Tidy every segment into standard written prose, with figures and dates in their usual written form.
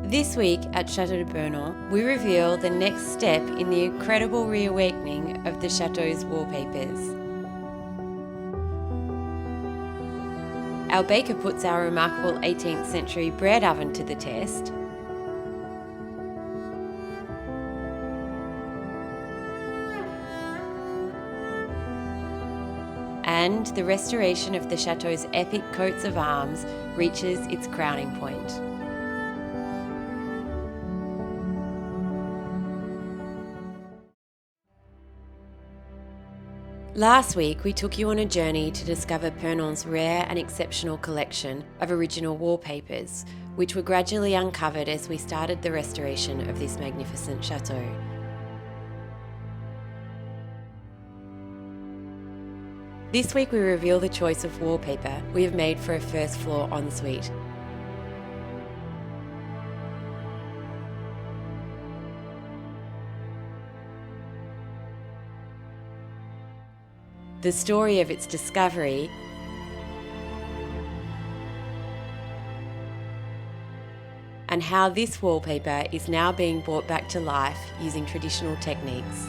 This week at Chateau de Pernon, we reveal the next step in the incredible reawakening of the chateau's wallpapers. Our baker puts our remarkable 18th century bread oven to the test. And the restoration of the chateau's epic coats of arms reaches its crowning point. Last week, we took you on a journey to discover Pernon's rare and exceptional collection of original wallpapers, which were gradually uncovered as we started the restoration of this magnificent chateau. This week, we reveal the choice of wallpaper we have made for a first floor ensuite. The story of its discovery, and how this wallpaper is now being brought back to life using traditional techniques.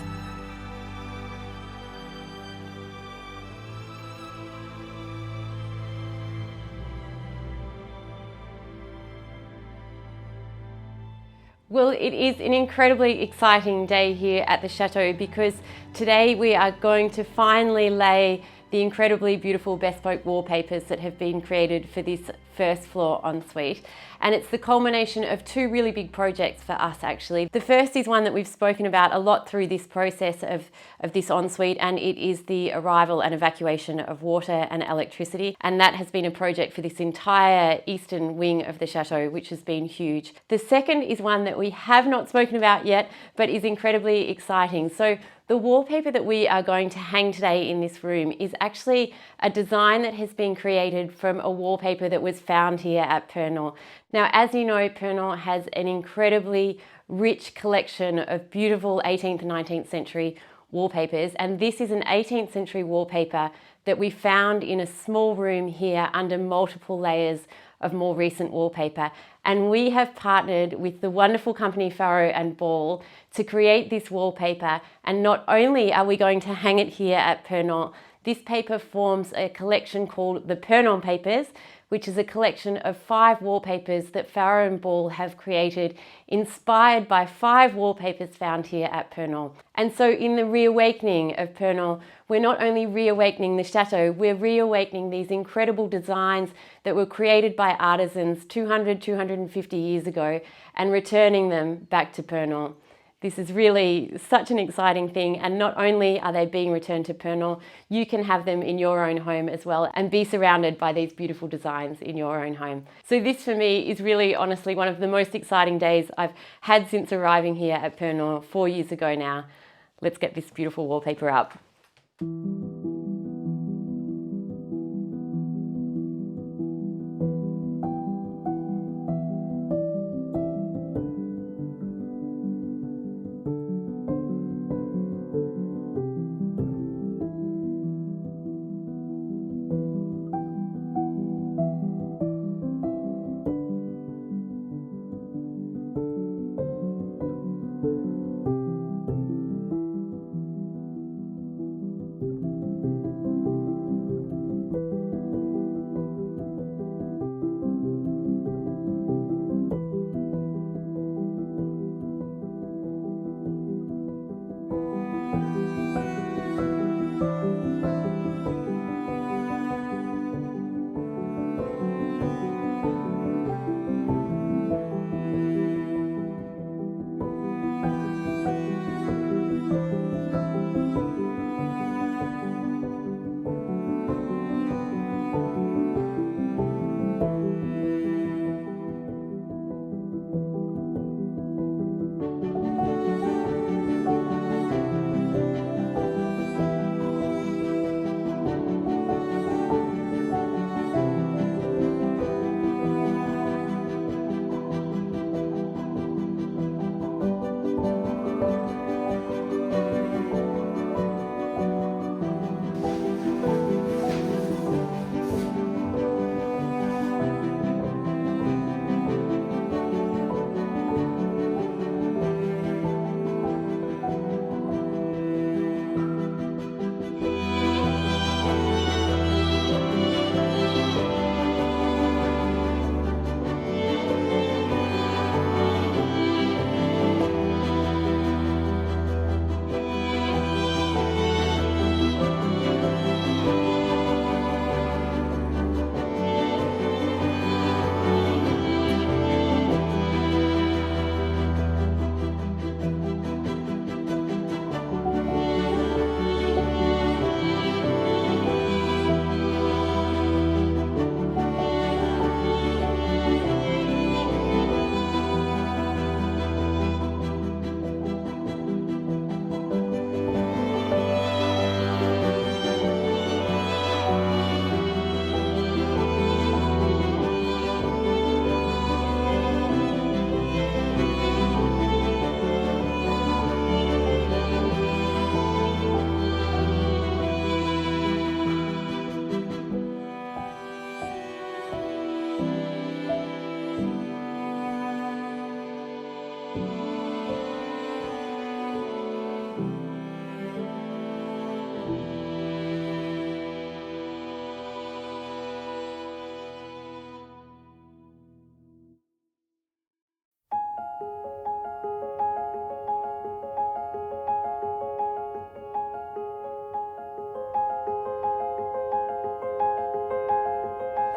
Well, it is an incredibly exciting day here at the Chateau because today we are going to finally lay the incredibly beautiful bespoke wallpapers that have been created for this first floor ensuite. And it's the culmination of two really big projects for us actually. The first is one that we've spoken about a lot through this process of this ensuite, and it is the arrival and evacuation of water and electricity. And that has been a project for this entire eastern wing of the Chateau, which has been huge. The second is one that we have not spoken about yet, but is incredibly exciting. So the wallpaper that we are going to hang today in this room is actually a design that has been created from a wallpaper that was found here at Pernon. Now, as you know, Pernon has an incredibly rich collection of beautiful 18th and 19th century wallpapers, and this is an 18th century wallpaper that we found in a small room here under multiple layers of more recent wallpaper. And we have partnered with the wonderful company Farrow and Ball to create this wallpaper. And not only are we going to hang it here at Pernon, this paper forms a collection called the Pernon Papers, which is a collection of 5 wallpapers that Farrow and Ball have created, inspired by 5 wallpapers found here at Pernon. And so in the reawakening of Pernon, we're not only reawakening the chateau, we're reawakening these incredible designs that were created by artisans 250 years ago and returning them back to Pernon. This is really such an exciting thing, and not only are they being returned to Pernon, you can have them in your own home as well and be surrounded by these beautiful designs in your own home. So this for me is really honestly one of the most exciting days I've had since arriving here at Pernon 4 years ago now. Let's get this beautiful wallpaper up.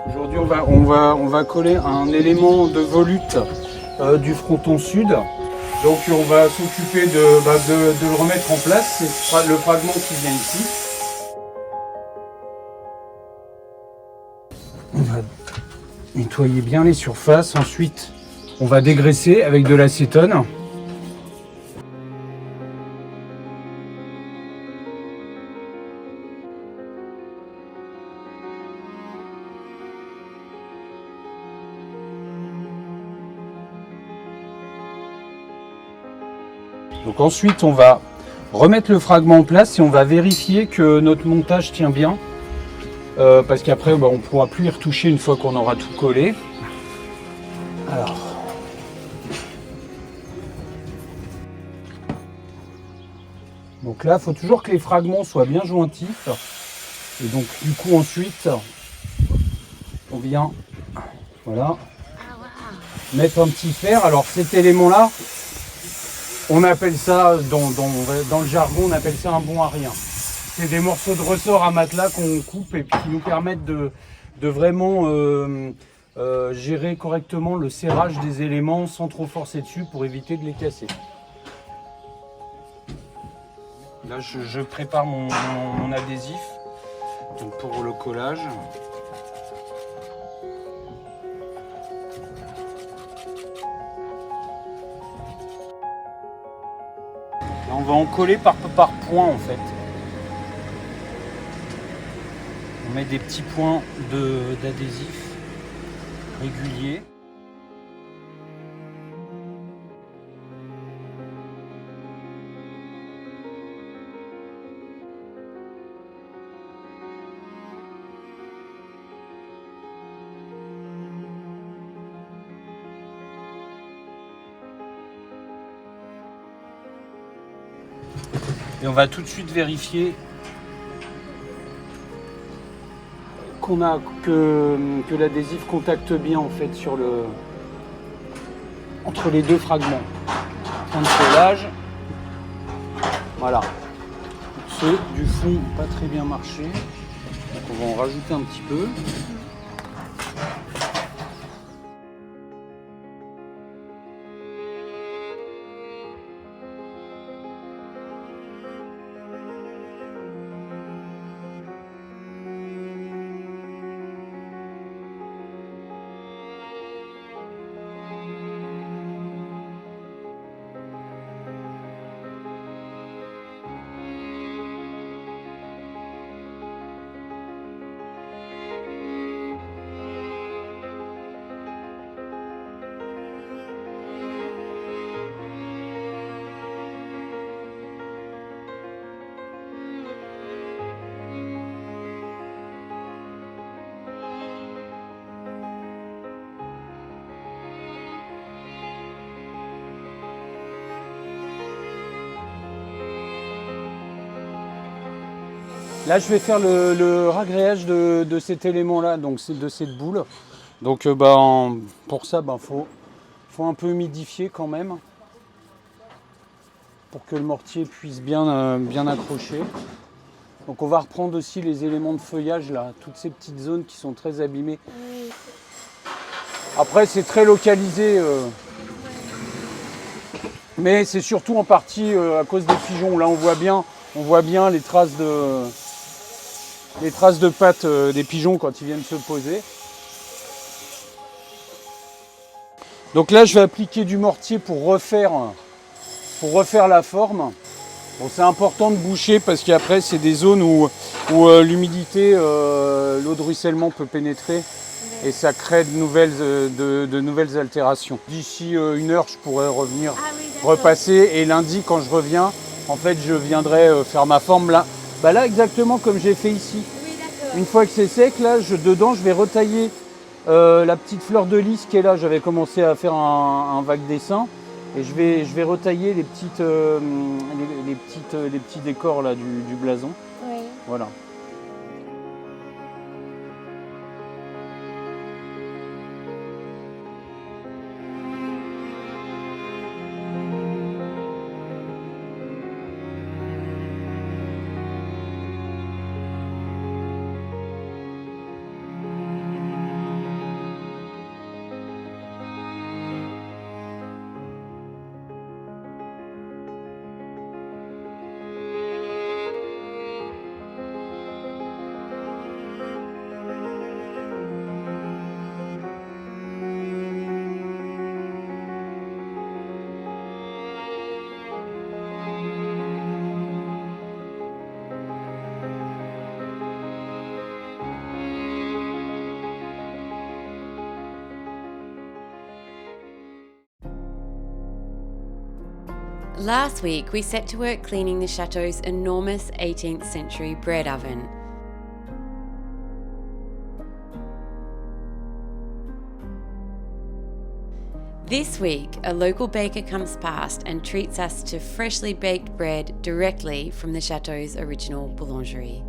Aujourd'hui, on va coller un élément de volute du fronton sud. Donc on va s'occuper de le remettre en place. C'est le fragment qui vient ici. On va nettoyer bien les surfaces. Ensuite, on va dégraisser avec de l'acétone. Donc ensuite, on va remettre le fragment en place et on va vérifier que notre montage tient bien. Parce qu'après, on ne pourra plus y retoucher une fois qu'on aura tout collé. Alors. Donc là, il faut toujours que les fragments soient bien jointifs. Et donc du coup ensuite, on vient mettre un petit fer. Alors cet élément-là, on appelle ça, dans le jargon, on appelle ça un bon à rien. C'est des morceaux de ressort à matelas qu'on coupe et puis qui nous permettent de vraiment gérer correctement le serrage des éléments sans trop forcer dessus pour éviter de les casser. Là, je prépare mon adhésif pour le collage. Là, on va en coller par point en fait. On met des petits points d'adhésif réguliers. Et on va tout de suite vérifier que l'adhésif contacte bien en fait entre les deux fragments. Fin de collage. Voilà. Ceux du fond pas très bien marché. Donc on va en rajouter un petit peu. Là, je vais faire le ragréage de cet élément-là, donc de cette boule. Donc, pour ça, faut un peu humidifier quand même, pour que le mortier puisse bien accrocher. Donc, on va reprendre aussi les éléments de feuillage, là, toutes ces petites zones qui sont très abîmées. Après, c'est très localisé, mais c'est surtout en partie à cause des pigeons. Là, on voit bien les traces de pattes des pigeons quand ils viennent se poser. Donc là, je vais appliquer du mortier pour refaire la forme. Bon, c'est important de boucher parce qu'après, c'est des zones où l'humidité, l'eau de ruissellement peut pénétrer et ça crée de nouvelles altérations. D'ici 1 heure, je pourrais revenir repasser et lundi, quand je reviens, en fait, je viendrai faire ma forme là. Là, exactement comme j'ai fait ici. Une fois que c'est sec, là, dedans, je vais retailler la petite fleur de lys qui est là. J'avais commencé à faire un vague dessin et je vais retailler les petits décors là du blason. Oui. Voilà. Last week, we set to work cleaning the chateau's enormous 18th century bread oven. This week, a local baker comes past and treats us to freshly baked bread directly from the chateau's original boulangerie.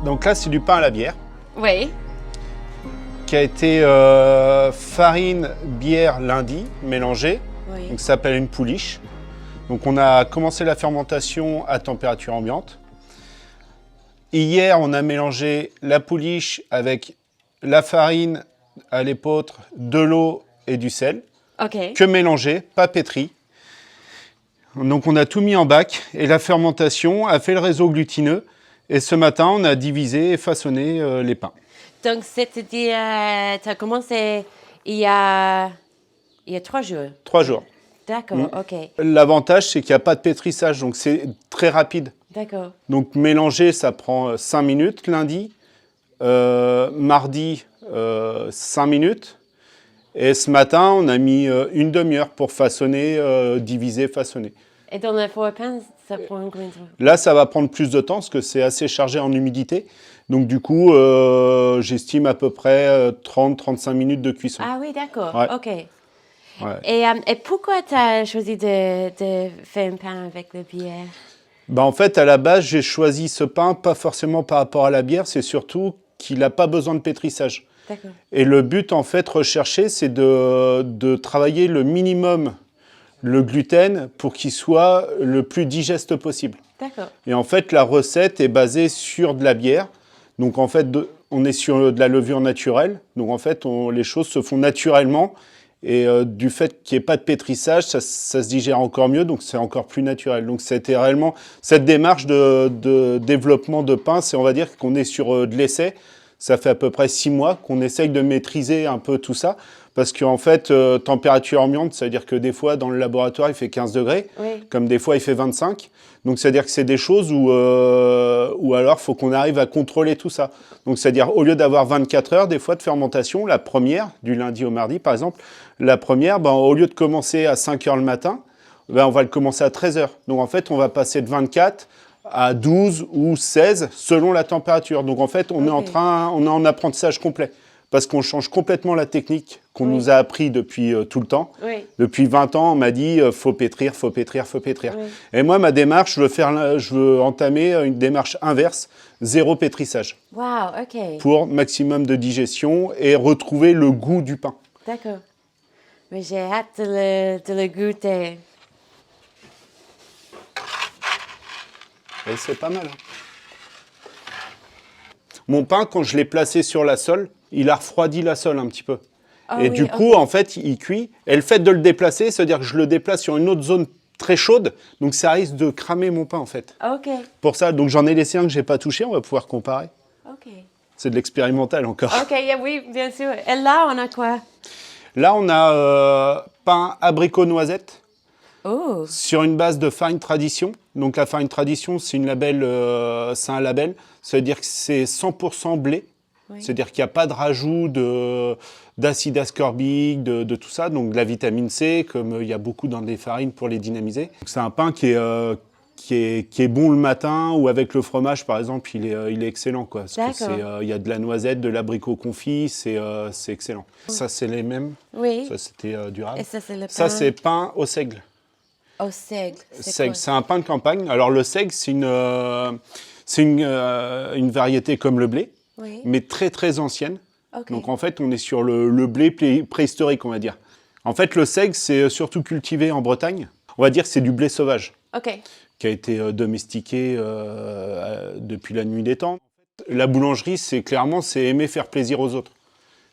Donc là, c'est du pain à la bière Oui. qui a été farine, bière, lundi mélangée. Oui. Donc ça s'appelle une pouliche. Donc on a commencé la fermentation à température ambiante. Hier, on a mélangé la pouliche avec la farine à l'épeautre, de l'eau et du sel. Ok. Que mélangé, pas pétri. Donc on a tout mis en bac et la fermentation a fait le réseau glutineux. Et ce matin, on a divisé et façonné les pains. Donc, c'est-à-dire, tu as commencé il y a 3 jours. 3 jours. D'accord, ok. L'avantage, c'est qu'il n'y a pas de pétrissage, donc c'est très rapide. D'accord. Donc mélanger, ça prend 5 minutes lundi. Mardi, 5 minutes. Et ce matin, on a mis une demi-heure pour façonner, diviser, façonner. Et dans le four à pain, ça prend combien de temps? Là, ça va prendre plus de temps parce que c'est assez chargé en humidité. Donc du coup, j'estime à peu près 30-35 minutes de cuisson. Ah oui, d'accord, Ouais. ok. Ouais. Et pourquoi tu as choisi de faire un pain avec la bière? En fait, à la base, j'ai choisi ce pain, pas forcément par rapport à la bière, c'est surtout qu'il n'a pas besoin de pétrissage. D'accord. Et le but, en fait, recherché, c'est de travailler le minimum le gluten pour qu'il soit le plus digeste possible. D'accord. Et en fait, la recette est basée sur de la bière. Donc, en fait, on est sur de la levure naturelle. Donc, en fait, les choses se font naturellement. Et du fait qu'il n'y ait pas de pétrissage, ça se digère encore mieux. Donc, c'est encore plus naturel. Donc, c'était réellement cette démarche de développement de pain. On va dire qu'on est sur de l'essai. Ça fait à peu près 6 mois qu'on essaye de maîtriser un peu tout ça. Parce qu'en fait, température ambiante, c'est-à-dire que des fois, dans le laboratoire, il fait 15 degrés, Oui. comme des fois, il fait 25. Donc, c'est-à-dire que c'est des choses où alors, il faut qu'on arrive à contrôler tout ça. Donc, c'est-à-dire, au lieu d'avoir 24 heures, des fois, de fermentation, la première, du lundi au mardi, par exemple, la première, au lieu de commencer à 5 heures le matin, on va le commencer à 13 heures. Donc, en fait, on va passer de 24 à 12 ou 16 selon la température. Donc, en fait, on est en apprentissage complet. Parce qu'on change complètement la technique qu'on nous a appris depuis tout le temps. Oui. Depuis 20 ans, on m'a dit faut pétrir, faut pétrir, faut pétrir. Oui. Et moi, ma démarche, je veux entamer une démarche inverse, zéro pétrissage, Wow, ok. pour maximum de digestion et retrouver le goût du pain. D'accord. Mais j'ai hâte de le goûter. Et c'est pas mal. Mon pain, quand je l'ai placé sur la sole, il a refroidi la sole un petit peu. Ah et oui, du coup, en fait, il cuit. Et le fait de le déplacer, c'est-à-dire que je le déplace sur une autre zone très chaude, donc ça risque de cramer mon pain, en fait. Ok, Pour ça, donc j'en ai laissé un que j'ai pas touché, on va pouvoir comparer. ok. C'est de l'expérimental encore. Ok, oui, bien sûr. Et là, on a quoi? Là, on a pain abricot noisette Oh, sur une base de farine tradition. Donc la farine tradition, c'est un label. Ça veut dire que c'est 100% blé. oui. C'est-à-dire qu'il n'y a pas de rajout d'acide ascorbique, de tout ça, donc de la vitamine C, comme il y a beaucoup dans des farines pour les dynamiser. C'est un pain qui est bon le matin, ou avec le fromage, par exemple, il est excellent, quoi. Parce que il y a de la noisette, de l'abricot confit, c'est excellent. Ça, c'est les mêmes. Oui. Ça, c'était durable. Et ça, c'est le pain Ça, c'est pain au seigle. au seigle. Seigle, c'est un pain de campagne. Alors, le seigle, c'est une variété comme le blé, Oui. mais très, très ancienne. Ok. Donc en fait, on est sur le blé préhistorique, on va dire. En fait, le seigle, c'est surtout cultivé en Bretagne. On va dire que c'est du blé sauvage Ok. qui a été domestiqué depuis la nuit des temps. La boulangerie, c'est aimer faire plaisir aux autres.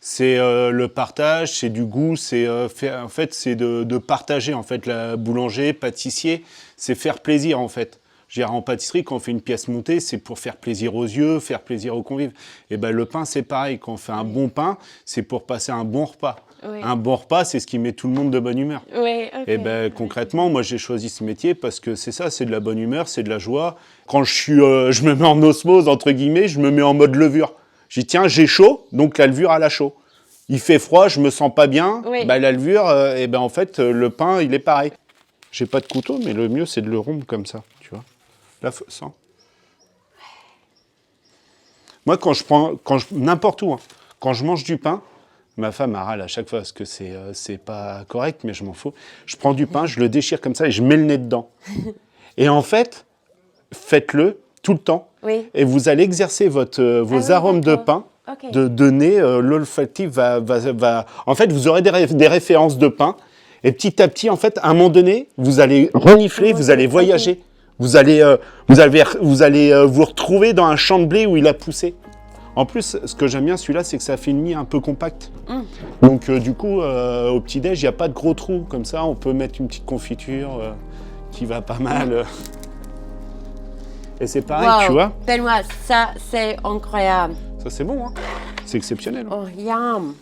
c'est le partage, c'est du goût, c'est en fait c'est de partager en fait la boulanger, pâtissier, c'est faire plaisir en fait. Je veux dire, en pâtisserie, quand on fait une pièce montée, c'est pour faire plaisir aux yeux, faire plaisir aux convives. Et ben le pain, c'est pareil. Quand on fait un bon pain, c'est pour passer un bon repas. Oui. Un bon repas, c'est ce qui met tout le monde de bonne humeur. Oui, ok. Et ben concrètement, moi j'ai choisi ce métier parce que c'est ça, c'est de la bonne humeur, c'est de la joie. Quand je me mets en osmose entre guillemets, je me mets en mode levure. Je dis tiens, j'ai chaud, donc la levure elle a chaud. Il fait froid, je me sens pas bien. Oui. Ben, la levure, et ben en fait le pain il est pareil. J'ai pas de couteau, mais le mieux c'est de le rompre comme ça, tu vois. Là, sens. Moi, n'importe où, hein, quand je mange du pain, ma femme râle à chaque fois parce que c'est pas correct, mais je m'en fous. Je prends du pain, je le déchire comme ça et je mets le nez dedans. Et en fait, faites-le tout le temps. Oui. Et vous allez exercer vos arômes de pain, Ok. de nez. L'olfactif va. En fait, vous aurez des références de pain. Et petit à petit, en fait, à un moment donné, vous allez renifler, vous allez voyager. Vous allez vous retrouver dans un champ de blé où il a poussé. En plus, ce que j'aime bien celui-là, c'est que ça fait une mie un peu compacte. Donc du coup, au petit-déj, il n'y a pas de gros trous. Comme ça, on peut mettre une petite confiture qui va pas mal. Et c'est pareil, Wow. tu vois. Benoît, ça c'est incroyable. Ça, c'est bon, hein. C'est exceptionnel. Oh, yum.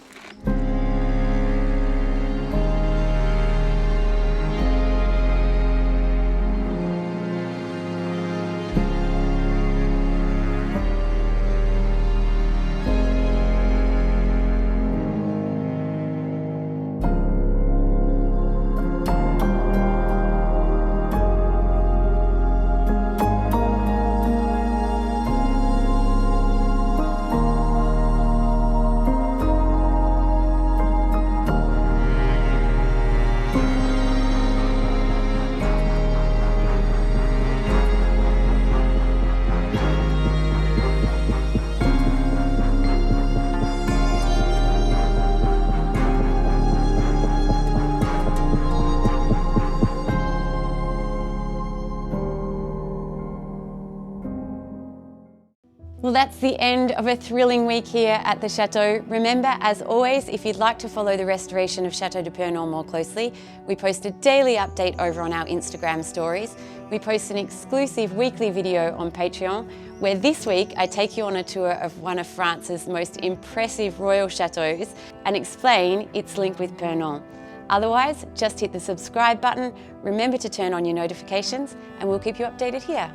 Well, that's the end of a thrilling week here at the Chateau. Remember, as always, if you'd like to follow the restoration of Chateau de Pernon more closely, we post a daily update over on our Instagram stories. We post an exclusive weekly video on Patreon, where this week I take you on a tour of one of France's most impressive royal chateaux and explain its link with Pernon. Otherwise, just hit the subscribe button, remember to turn on your notifications, and we'll keep you updated here.